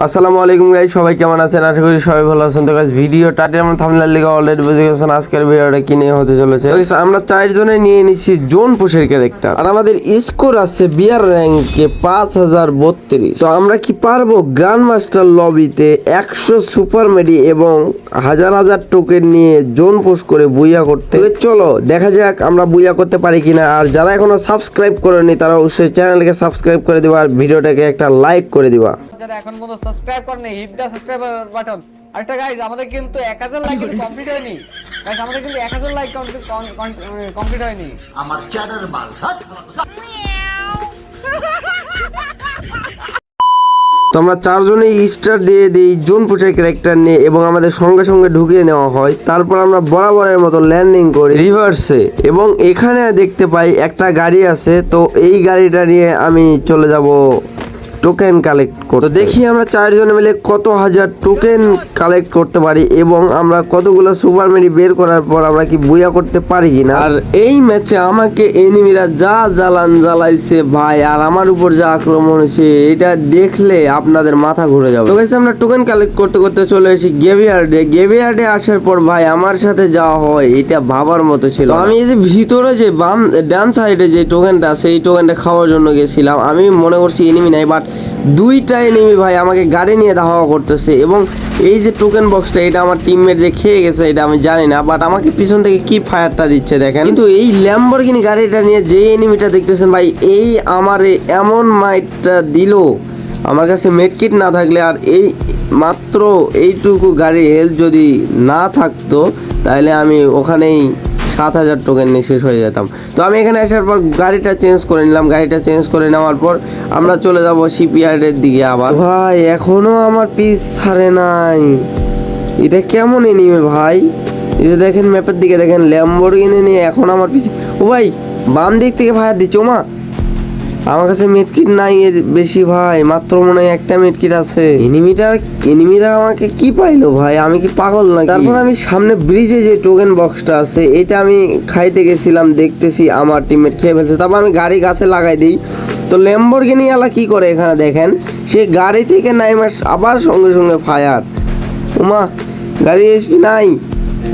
আসসালামু আলাইকুম গাইস, সবাই কেমন আছেন? আশা করি সবাই ভালো আছেন। তো গাইস ভিডিওটা আমরা থাম্বনেল লিখে অলরেডি বুঝে গেছেন আজকের ভিডিওটা কি নিয়ে হতে চলেছে। গাইস আমরা 4 জনে নিয়ে নিছি জোন পোষের ক্যারেক্টার, আর আমাদের স্কোর আছে বিয়ার র‍্যাঙ্কে 5032। তো আমরা কি পারবো গ্র্যান্ড মাস্টার লবিতে 100 সুপার মেডি এবং হাজার হাজার টোকেন নিয়ে জোন পোষ করে বুইয়া করতে? চলো দেখা যাক আমরা বুইয়া করতে পারি কিনা। আর যারা এখনো সাবস্ক্রাইব করেনি তারা অবশ্যই চ্যানেলকে সাবস্ক্রাইব করে দিবা আর ভিডিওটাকে একটা লাইক করে দিবা। যারা এখন পর্যন্ত সাবস্ক্রাইব করেনি হিট দা সাবস্ক্রাইব বাটন। আরেকটা গাইস আমাদের কিন্তু 1000 লাইক কিন্তু কমপ্লিট হয়নি। গাইস আমাদের কিন্তু 1000 লাইক কমপ্লিট হয়নি। আমার চ্যানেল মাল তো আমরা 4 জনেই স্টার দিয়ে দিই জোন পোষের ক্যারেক্টার নিয়ে এবং আমাদের সঙ্গে সঙ্গে ঢুকিয়ে নেওয়া হয়। তারপর আমরা বরাবরের মতো ল্যান্ডিং করি রিভার্সে এবং এখানে দেখতে পাই একটা গাড়ি আছে। তো এই গাড়িটা নিয়ে আমি চলে যাব টোকেন কালেক্ট করতে। তো দেখি আমরা 4 জনে মিলে কত হাজার টোকেন কালেক্ট করতে পারি এবং আমরা কতগুলো সুপার মেডি বের করার পর আমরা কি বুইয়া করতে পারি কিনা। আর এই ম্যাচে আমাকে এনিমিরা যা জ্বালাইছে ভাই, আর আমার উপর যা আক্রমণ হয়েছে এটা দেখলে আপনাদের মাথা ঘুরে যাবে। তো গাইস আমরা টোকেন কালেক্ট করতে করতে চলে এসেছি গেভিয়ার্ডে আসার পর ভাই আমার সাথে যা হয় এটা ভাবার মতো ছিল। আমি এই যে ভিতরে যে ডান সাইডে যে টোকেনটা আছে এই টোকেনটা খাওয়ার জন্য গেছিলাম। আমি মনে করছি এনিমি নাই, বাট দুইটা এনিমি ভাই আমাকে গাড়ি নিয়ে ধাওয়া করতেছে এবং এই যে টোকেন বক্সটা এটা আমার টিমমেট যে খেয়ে গেছে এটা আমি জানি না, বাট আমাকে পিছন থেকে কি ফায়ারটা দিচ্ছে দেখেন। কিন্তু এই ল্যাম্বরগিনি গাড়িটা নিয়ে যে এনিমিটা দেখতেছেন ভাই, এই আমারে এমন মাইটটা দিল আমার কাছে মেডকিট না থাকলে, আর এই মাত্র এইটুকু গাড়ি হেলথ যদি না থাকতো তাহলে আমি ওখানেই 7000 টোকেন নিয়ে শেষ হয়ে যেতাম। তো আমি এখানে আসার পর গাড়িটা চেঞ্জ করে নিলাম। গাড়িটা চেঞ্জ করে নেওয়ার পর আমরা চলে যাব শিপইয়ার্ডের দিকে। আবার ভাই এখনো আমার পিস ছাড়ে নাই, এটা কেমন এনিমে ভাই? এই যে দেখেন ম্যাপের দিকে দেখেন ল্যাম্বরগিনি নিয়ে এখন আমার পিছে। ও ভাই বাম দিক থেকে ফায়ার দিচ্ছে। ওমা আমার কাছে মেডকিট নাই বেশি ভাই, মাত্র মনে হয় একটা মেডকিট আছে। এনিমিরা আমাকে কি পাইলো ভাই? আমি কি পাগল নাকি? তারপর আমি সামনে ব্রিজে যে টোকেন বক্সটা আছে এটা আমি খাইতে গেছিলাম, দেখতেছি আমার টিমমেট খেয়ে ফেলছে। তারপর আমি গাড়ি গাছে লাগাই দিই। তো ল্যাম্বরগিনি আলা কি করে এখানে দেখেন, সে গাড়ি থেকে নাইমা আবার সঙ্গে সঙ্গে ফায়ার। ওমা গাড়ি এসপি নাই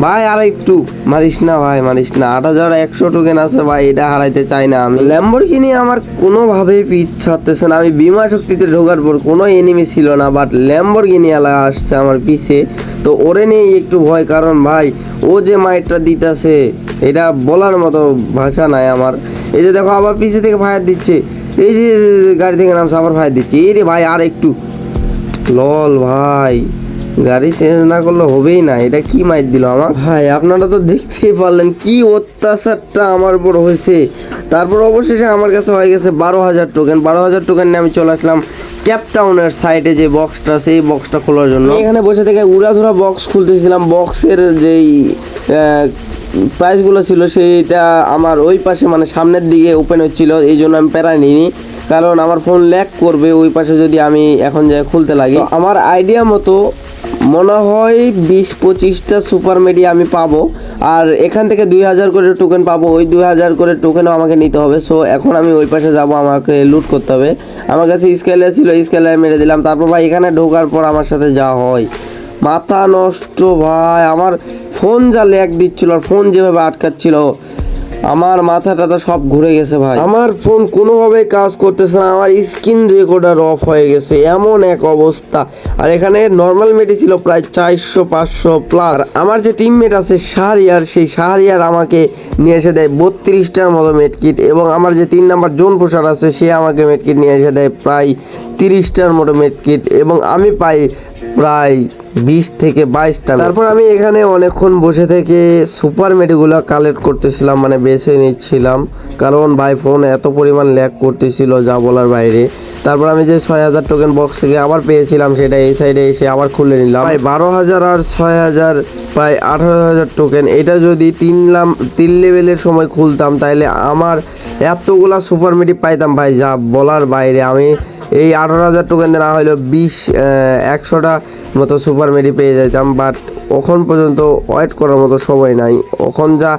ভাই, আর একটু মারিস না ভাই, মারিস না। 8100 টোকেন আছে ভাই, এটা হারাইতে চাই না আমি। ল্যাম্বরগিনি আমার কোনোভাবেই পিছ ছাড়তেছে না। আমি বিমা শক্তিতে ঢোকার পর কোনো এনিমি ছিল না, বাট ল্যাম্বরগিনি আলা আসছে আমার পিছে। তো ওরে নিয়ে একটু ভয়, কারণ ভাই ও যে মাইটটা দিতেছে এটা বলার মতো ভাষা নাই আমার। এই যে দেখো আবার পিছে থেকে ফায়ার দিচ্ছে, এই যে গাড়ি থেকে নামছে আবার ফায়ার দিচ্ছে। এই রে ভাই আর একটু লল ভাই, গাড়ি চেঞ্জ না করলে হবেই না। এটা কি মাইর দিল আমার ভাই, আপনারা তো দেখতেই পারলেন কি অত্যাচারটা আমার উপর হয়েছে। তারপর অবশেষে আমার কাছে হয়ে গেছে 12000 টোকেন। 12000 টোকেন নিয়ে আমি চলে আসলাম ক্যাপটাউনের সাইডে যে বক্সটা সেই বক্সটা খোলার জন্য। এখানে বসে থেকে উড়াধুরা বক্স খুলতেছিলাম। বক্সের যেই প্রাইসগুলো ছিল সেইটা আমার ওই পাশে মানে সামনের দিকে ওপেন হচ্ছিল, এই জন্য আমি প্যারা নিইনি, কারণ আমার ফোন ল্যাগ করবে ওই পাশে যদি আমি এখন যাই খুলতে লাগি। আমার আইডিয়া মতো মনে হয় 20-25টা সুপার মেডি আমি পাবো, আর এখান থেকে 2000 করে টোকেন পাবো। ওই 2000 করে টোকেনও আমাকে নিতে হবে। সো এখন আমি ওই পাশে যাব, আমাকে লুট করতে হবে। আমার কাছে স্কেলার ছিল, স্কেলার মেরে দিলাম। তারপর ভাই এখানে ঢোকার পর আমার সাথে যা হয় মাথা নষ্ট ভাই। আমার ফোন যা ল্যাগ দিচ্ছিল আর ফোন যেভাবে আটকাচ্ছিল আমার মাথাটা তো সব ঘুরে গেছে ভাই। আমার ফোন কোনোভাবে কাজ করতেছে না, আমার স্ক্রিন রেকর্ডার অফ হয়ে গেছে, এমন এক অবস্থা। আর এখানে নর্মাল মেডি ছিল প্রায় 400-500 প্লাস। আমার যে টিমমেট আছে শাহরিয়ার, সেই শাহরিয়ার আমাকে নিয়ে এসে দেয় 32টার মতো মেডকিট, এবং আমার যে 3 নাম্বার জোন পোষার আছে সে আমাকে মেডকিট নিয়ে এসে দেয় প্রায় 30টার মতো মেডকিট, এবং আমি পাই প্রায় 20 থেকে 22টা। তারপর আমি এখানে অনেকক্ষণ বসে থেকে সুপার মেডিগুলো কালেক্ট করতেছিলাম, মানে বেছে নিচ্ছিলাম, কারণ ভাই ফোন এত পরিমাণ ল্যাগ করতেছিল যা বলার বাইরে। তারপর আমি যে 6000 টোকেন বক্স থেকে আবার পেয়েছিলাম সেটা এই সাইডে এসে আবার খুলে নিলাম। ভাই 12000 আর 6000 প্রায় 18000 টোকেন। এটা যদি 3 লেভেলের সময় খুলতাম তাহলে আমার এতগুলা সুপার মেডি পাইতাম ভাই যা বলার বাইরে। আমি এই 18000 টোকেন না হলেও 100টা মতো সুপার মেডি পেয়ে যেতাম, বাট এখন পর্যন্ত ওয়েট করার মতো সময় নাই। এখন যা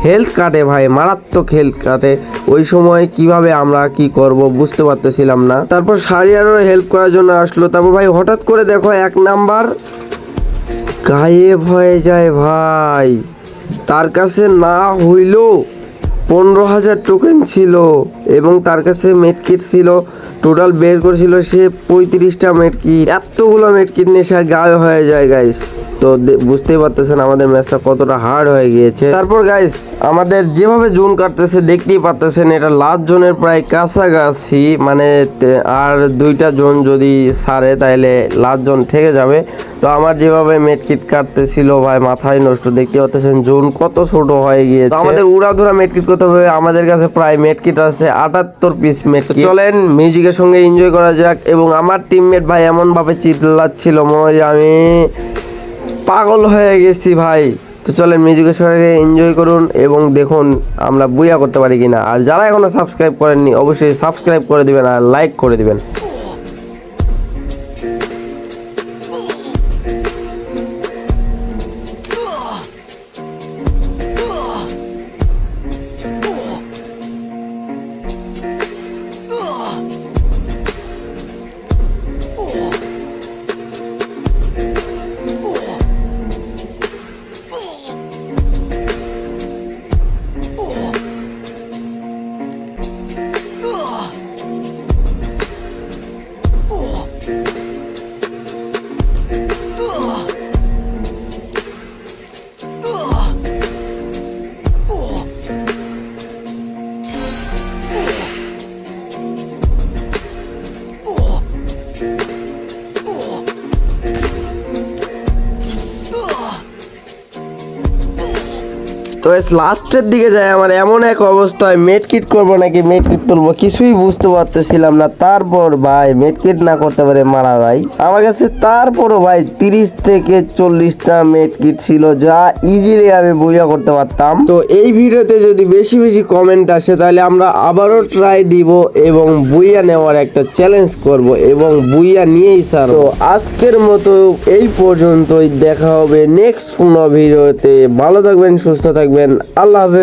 হেলথ কাটে ভাই, মারাত্মক হেলথ কাটে, ওই সময় কিভাবে আমরা কি করব বুঝতে পারতেছিলাম না। তারপর শাহরিয়ারও হেল্প করার জন্য আসলো। তারপর ভাই হঠাৎ করে দেখো 1 নাম্বার গায়েব হয়ে যায় ভাই। তার কাছে না হইলেও 15,000 টোকেন ছিল এবং তার কাছে মেডকিট ছিল, টোটাল বের করেছিল সে 35টা মেডকিট। এতগুলো মেডকিট নিয়ে সে গায়েব হয়ে যায় গাইস। তো বুঝতেই পারতেছেন আমাদের ম্যাচটা কতটা হার্ড হয়ে গিয়েছে। তারপর গাইস আমাদের যেভাবে জোন কাটতেছে দেখতেই পারতেছেন, এটা লাস্ট জোনের প্রায় কাছাকাছি, মানে আর 2টা জোন যদি ছাড়ে তাহলে লাস্ট জোন থেকে যাবে। তো আমার যেভাবে মেডকিট কাটতেছিল ভাই মাথায় নষ্ট, দেখতে পাচ্ছেন জোন কত ছোট হয়ে গিয়েছে। তো আমাদের উড়াধুরা মেডকিট করতে হবে। আমাদের কাছে প্রায় মেডকিট আছে 78 পিস মেডকিট। চলেন মিউজিকের সঙ্গে এনজয় করা যাক। এবং আমার টিমমেট ভাই এমন ভাবে চিল্লাচ্ছিল মনে হয় আমি পাগল হয়ে গেছি ভাই। তো চলেন মিউজিকের সঙ্গে এনজয় করুন এবং দেখুন আমরা বুয়া করতে পারি কিনা। আর যারা এখনো সাবস্ক্রাইব করেননি অবশ্যই সাবস্ক্রাইব করে দিবেন আর লাইক করে দিবেন। তো লাস্টের দিকে যায় আমার এমন এক অবস্থায় মেডকিট করবো নাকি মেডকিট তুলবো কিছুই বুঝতে পারতেছিলাম না। তারপর ভাই মেডকিট না করতে পারে মারা যায় আমার কাছে। তারপরও ভাই 30 থেকে 40টা মেডকিট ছিল, যা ইজিলি আমি বুইয়া করতে পারতাম। তো এই ভিডিওতে যদি বেশি বেশি কমেন্ট আসে তাহলে আমরা আবারও ট্রাই দিব এবং বুইয়া নেওয়ার একটা চ্যালেঞ্জ করব এবং বুইয়া নিয়েই স্যার। তো আজকের মতো এই পর্যন্তই, দেখা হবে নেক্সট কোনো ভিডিওতে। ভালো থাকবেন, সুস্থ থাকবেন, আল্লাহ হাফেজ।